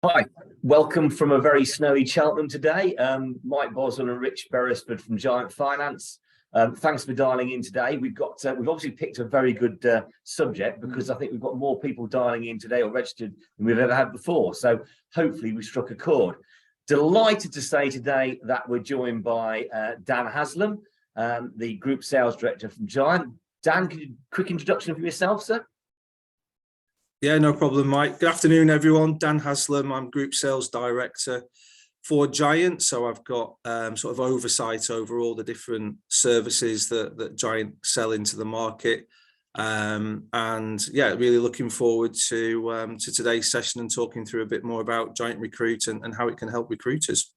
Hi, welcome from a very snowy Cheltenham today. Mike Boswell and Rich Beresford from Giant Finance. Thanks for dialing in today. We've obviously picked a very good subject because I think we've got more people dialing in today or registered than we've ever had before. So hopefully we struck a chord. Delighted to say today that we're joined by Dan Haslam, the Group Sales Director from Giant. Dan, can you quick introduction for yourself, sir? Yeah, no problem, Mike. Good afternoon, everyone. Dan Haslam. I'm Group Sales Director for Giant. So I've got sort of oversight over all the different services that Giant sell into the market. And yeah, really looking forward to today's session and talking through a bit more about Giant Recruit and how it can help recruiters.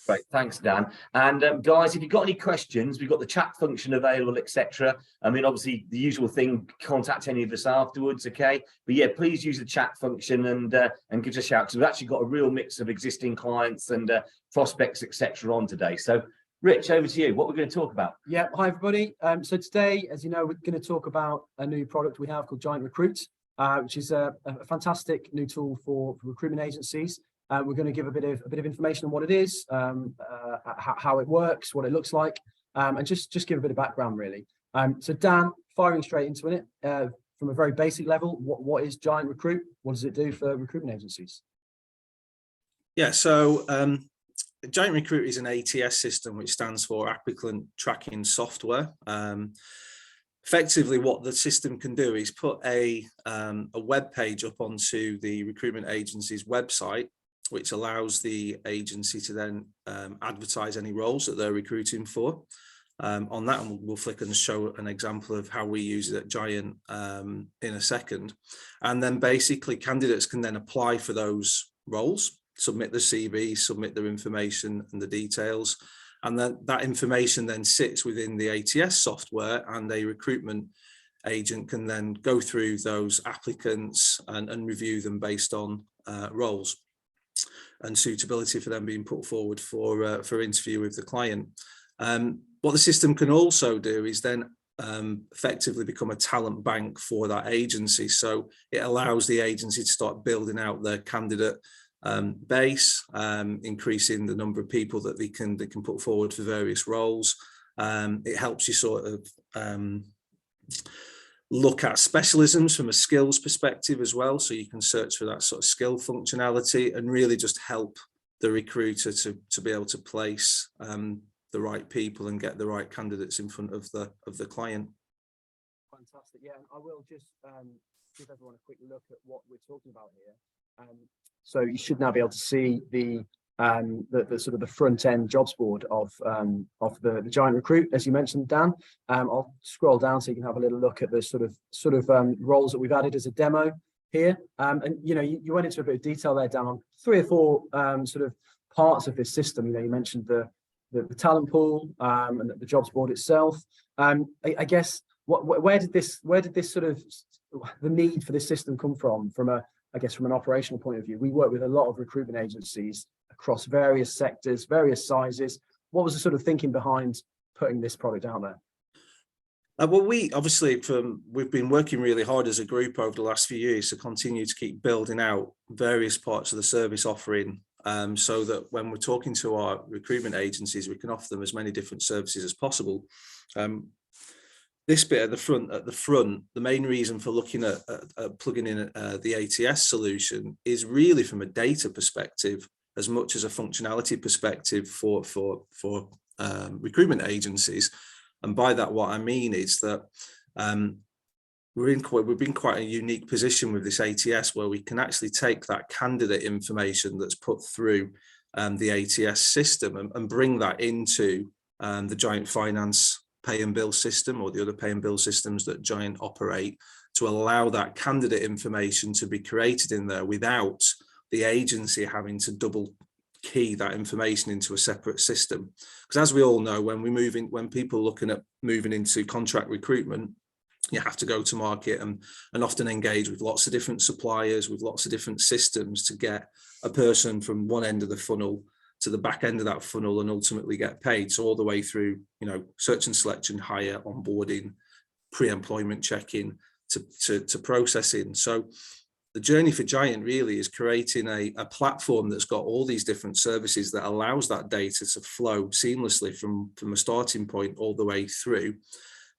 Great, thanks, Dan. And guys, if you've got any questions, we've got the chat function available, etc. I mean, obviously, the usual thing, contact any of us afterwards, okay? But yeah, please use the chat function and give us a shout, because we've actually got a real mix of existing clients and prospects, etc. on today. So, Rich, over to you. What we're going to talk about? Yeah, hi, everybody. So today, as you know, we're going to talk about a new product we have called Giant Recruit, which is a fantastic new tool for recruitment agencies. We're going to give a bit of information on what it is, how it works, what it looks like, and just give a bit of background, really. So Dan, firing straight into it, from a very basic level, what is Giant Recruit? What does it do for recruitment agencies? Yeah, so Giant Recruit is an ATS system, which stands for Applicant Tracking Software. Effectively, what the system can do is put a web page up onto the recruitment agency's website, which allows the agency to then advertise any roles that they're recruiting for. On that, and we'll flick and show an example of how we use it at Giant in a second. And then basically candidates can then apply for those roles, submit the CV, submit their information and the details. And then that information then sits within the ATS software, and a recruitment agent can then go through those applicants and review them based on roles and suitability for them being put forward for interview with the client. What the system can also do is then effectively become a talent bank for that agency. So it allows the agency to start building out their candidate base, increasing the number of people that they can put forward for various roles. It helps you sort of look at specialisms from a skills perspective as well, so you can search for that sort of skill functionality and really just help the recruiter to be able to place the right people and get the right candidates in front of the client. Fantastic. Yeah, I will just give everyone a quick look at what we're talking about here. So you should now be able to see the sort of the front end jobs board of the Giant Recruit, as you mentioned, Dan. I'll scroll down so you can have a little look at the sort of roles that we've added as a demo here. And you know, you went into a bit of detail there, Dan, on 3 or 4 sort of parts of this system. You know, you mentioned the talent pool and the jobs board itself. I guess where did this sort of the need for this system come from? From an operational point of view, we work with a lot of recruitment agencies across various sectors, various sizes. What was the sort of thinking behind putting this product out there? Well, we've been working really hard as a group over the last few years to continue to keep building out various parts of the service offering, so that when we're talking to our recruitment agencies, we can offer them as many different services as possible. This bit at the front, the main reason for looking at plugging in the ATS solution is really from a data perspective as much as a functionality perspective for recruitment agencies. And by that, what I mean is that we've been quite a unique position with this ATS, where we can actually take that candidate information that's put through the ATS system and bring that into the Giant Finance pay and bill system, or the other pay and bill systems that Giant operate, to allow that candidate information to be created in there without the agency having to double key that information into a separate system. Because as we all know, when people looking at moving into contract recruitment, you have to go to market and often engage with lots of different suppliers, with lots of different systems to get a person from one end of the funnel to the back end of that funnel and ultimately get paid. So all the way through, you know, search and selection, hire, onboarding, pre-employment checking to processing. So the journey for Giant really is creating a platform that's got all these different services that allows that data to flow seamlessly from a starting point all the way through,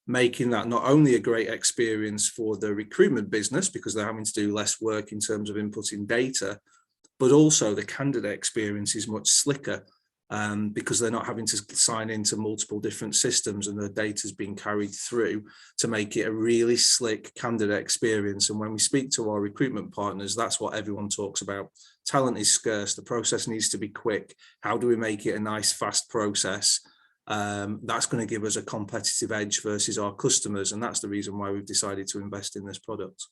making that not only a great experience for the recruitment business because they're having to do less work in terms of inputting data, but also the candidate experience is much slicker because they're not having to sign into multiple different systems and the data is being carried through to make it a really slick candidate experience. And when we speak to our recruitment partners, that's what everyone talks about. Talent is scarce. The process needs to be quick. How do we make it a nice, fast process? That's going to give us a competitive edge versus our customers. And that's the reason why we've decided to invest in this product.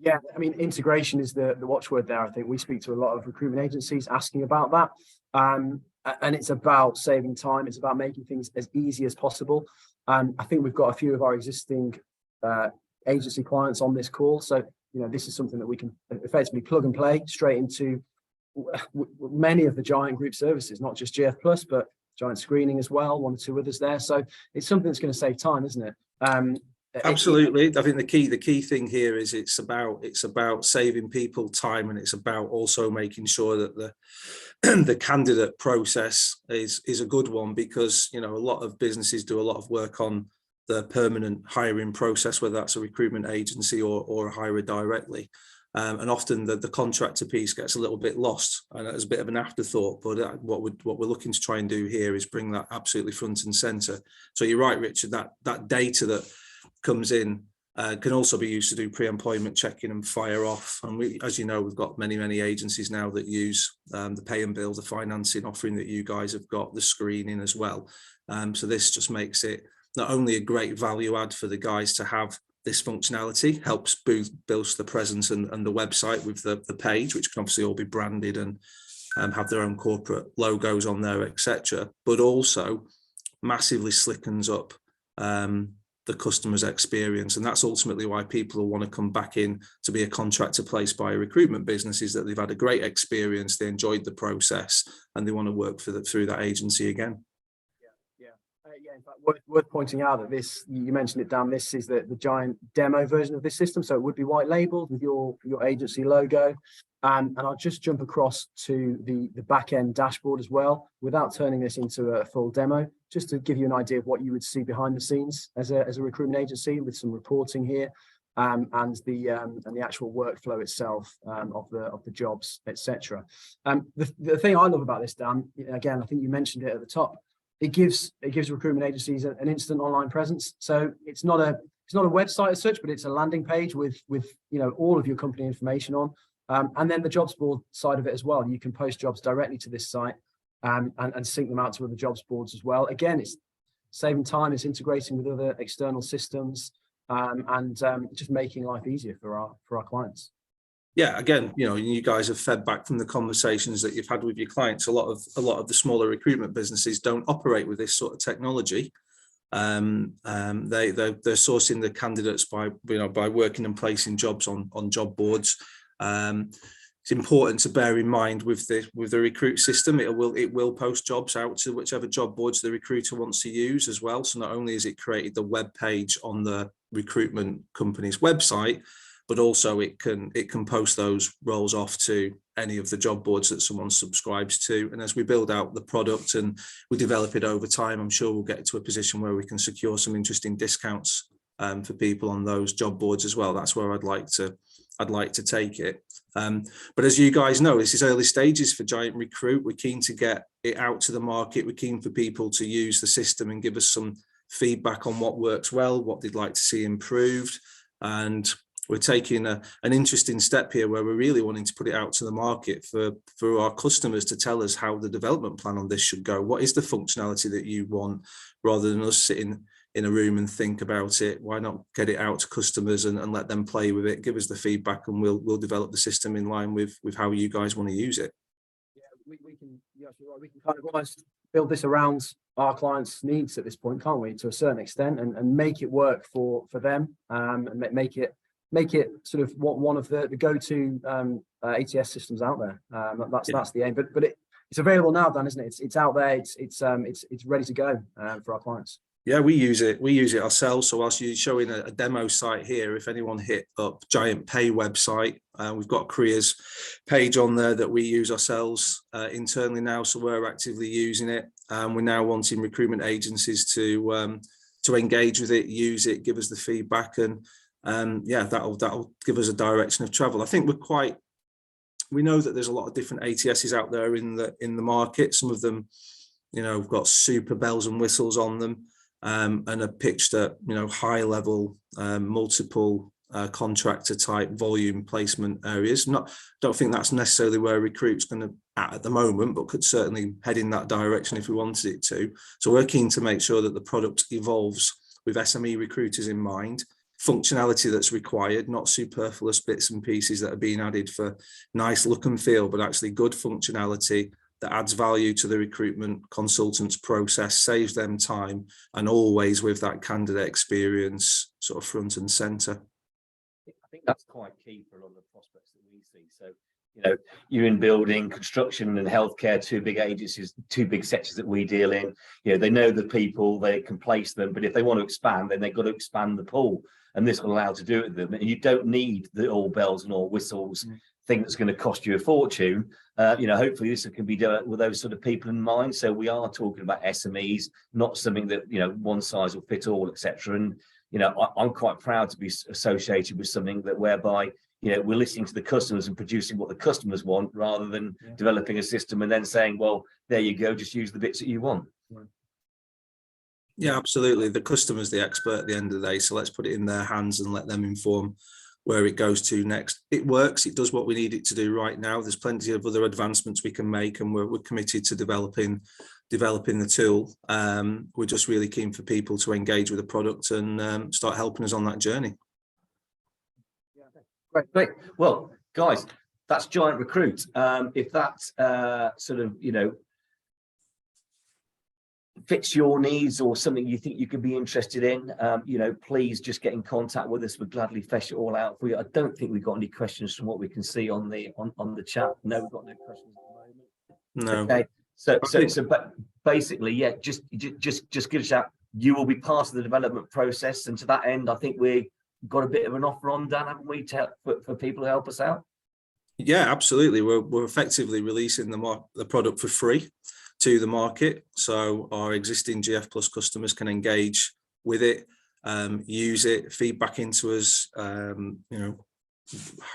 Yeah, I mean, integration is the watchword there. I think we speak to a lot of recruitment agencies asking about that. And it's about saving time. It's about making things as easy as possible. I think we've got a few of our existing agency clients on this call. So, this is something that we can effectively plug and play straight into many of the Giant Group services, not just GF Plus, but Giant Screening as well, one or two others there. So it's something that's going to save time, isn't it? Absolutely. I think the key thing here is it's about saving people time, and it's about also making sure that the candidate process is a good one, because a lot of businesses do a lot of work on the permanent hiring process, whether that's a recruitment agency or a hirer directly. And often the contractor piece gets a little bit lost and as a bit of an afterthought. But what we're looking to try and do here is bring that absolutely front and center. So you're right, Richard, that data that comes in can also be used to do pre-employment checking and fire off. And we, as you know, we've got many agencies now that use the pay and bill, the financing offering that you guys have got, the screening as well. So this just makes it not only a great value add for the guys to have this functionality, helps boost the presence and the website with the page, which can obviously all be branded and have their own corporate logos on there, etc. But also massively slickens up the customer's experience. And that's ultimately why people will want to come back in to be a contractor placed by a recruitment business, is that they've had a great experience, they enjoyed the process, and they want to work through that agency again. Yeah, in fact, worth pointing out that this, you mentioned it, Dan, this is the Giant demo version of this system. So it would be white labeled with your agency logo. And I'll just jump across to the back end dashboard as well, without turning this into a full demo, just to give you an idea of what you would see behind the scenes as a recruitment agency, with some reporting here, and the actual workflow itself of the jobs, etc. The thing I love about this, Dan, again, I think you mentioned it at the top, it gives recruitment agencies an instant online presence. So it's not a website as such, but it's a landing page with all of your company information on. And then the jobs board side of it as well. You can post jobs directly to this site and sync them out to other jobs boards as well. Again, it's saving time, it's integrating with other external systems, and just making life easier for our clients. Yeah, again, you guys have fed back from the conversations that you've had with your clients. A lot of the smaller recruitment businesses don't operate with this sort of technology. They're sourcing the candidates by working and placing jobs on job boards. It's important to bear in mind with the recruit system, it will post jobs out to whichever job boards the recruiter wants to use as well. So not only is it created the web page on the recruitment company's website, but also it can post those roles off to any of the job boards that someone subscribes to. And as we build out the product and we develop it over time, I'm sure we'll get to a position where we can secure some interesting discounts for people on those job boards as well. That's where I'd like to take it. But as you guys know, this is early stages for Giant Recruit. We're keen to get it out to the market. We're keen for people to use the system and give us some feedback on what works well, what they'd like to see improved. And we're taking an interesting step here where we're really wanting to put it out to the market for our customers to tell us how the development plan on this should go. What is the functionality that you want, rather than us sitting in a room and think about it? Why not get it out to customers and let them play with it, give us the feedback, and we'll develop the system in line with how you guys want to use it. Yeah, we can, you're absolutely right. We can kind of almost build this around our clients' needs at this point, can't we, to a certain extent, and make it work for them, and make it sort of one of the go-to ATS systems out there. That's the aim. But it's available now, Dan, isn't it? It's out there. It's ready to go for our clients. Yeah, we use it. We use it ourselves. So whilst you're showing a demo site here, if anyone hit up Giant Pay website, we've got a careers page on there that we use ourselves internally now. So we're actively using it. We're now wanting recruitment agencies to engage with it, use it, give us the feedback, and yeah, that'll give us a direction of travel. I think we know that there's a lot of different ATSs out there in the market. Some of them, have got super bells and whistles on them. And are pitched at high level, multiple contractor type volume placement areas. Don't think that's necessarily where Recruit's going to at the moment, but could certainly head in that direction if we wanted it to. So we're keen to make sure that the product evolves with SME recruiters in mind, functionality that's required, not superfluous bits and pieces that are being added for nice look and feel, but actually good functionality that adds value to the recruitment consultants process, saves them time, and always with that candidate experience sort of front and center. I think that's quite key for a lot of the prospects that we see. So, you're in building, construction and healthcare, two big agencies, two big sectors that we deal in. They know the people, they can place them, but if they want to expand, then they've got to expand the pool. And this will allow to do it with them. And you don't need the all bells and all whistles thing that's going to cost you a fortune. Hopefully this can be done with those sort of people in mind. So we are talking about SMEs, not something that, one size will fit all, etc. And, I'm quite proud to be associated with something that whereby, we're listening to the customers and producing what the customers want rather than developing a system and then saying, well, there you go, just use the bits that you want. Yeah, absolutely. The customer's the expert at the end of the day. So let's put it in their hands and let them inform where it goes to next. It works. It does what we need it to do right now. There's plenty of other advancements we can make, and we're committed to developing the tool. We're just really keen for people to engage with the product and start helping us on that journey. Yeah, great. Well, guys, that's Giant Recruit. If that sort of, fits your needs or something you think you could be interested in, please just get in contact with us. We'll gladly flesh it all out for you. I don't think we've got any questions from what we can see on the chat. No, we've got no questions at the moment. No. Okay. So but basically, yeah, just give us out. You will be part of the development process, and to that end, I think we've got a bit of an offer on, Dan, haven't we, for people to help us out? Yeah, absolutely. We're effectively releasing the product for free to the market, so our existing GF Plus customers can engage with it, use it, feedback into us,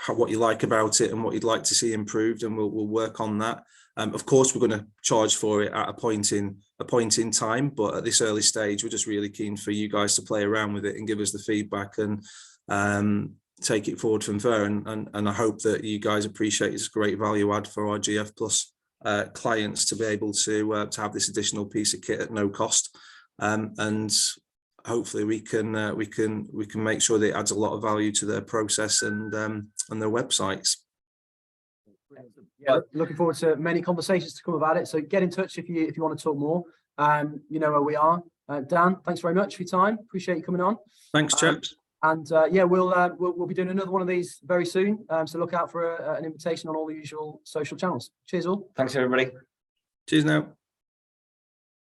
what you like about it and what you'd like to see improved, and we'll work on that. Of course, we're going to charge for it at a point in time, but at this early stage, we're just really keen for you guys to play around with it and give us the feedback and take it forward from there. And I hope that you guys appreciate it's a great value add for our GF Plus clients to be able to have this additional piece of kit at no cost, and hopefully we can make sure that it adds a lot of value to their process and their websites. Yeah, looking forward to many conversations to come about it. So get in touch if you want to talk more. You know where we are. Dan, thanks very much for your time. Appreciate you coming on. Thanks, chaps. And yeah, we'll be doing another one of these very soon. So look out for an invitation on all the usual social channels. Cheers all. Thanks, everybody. Cheers now.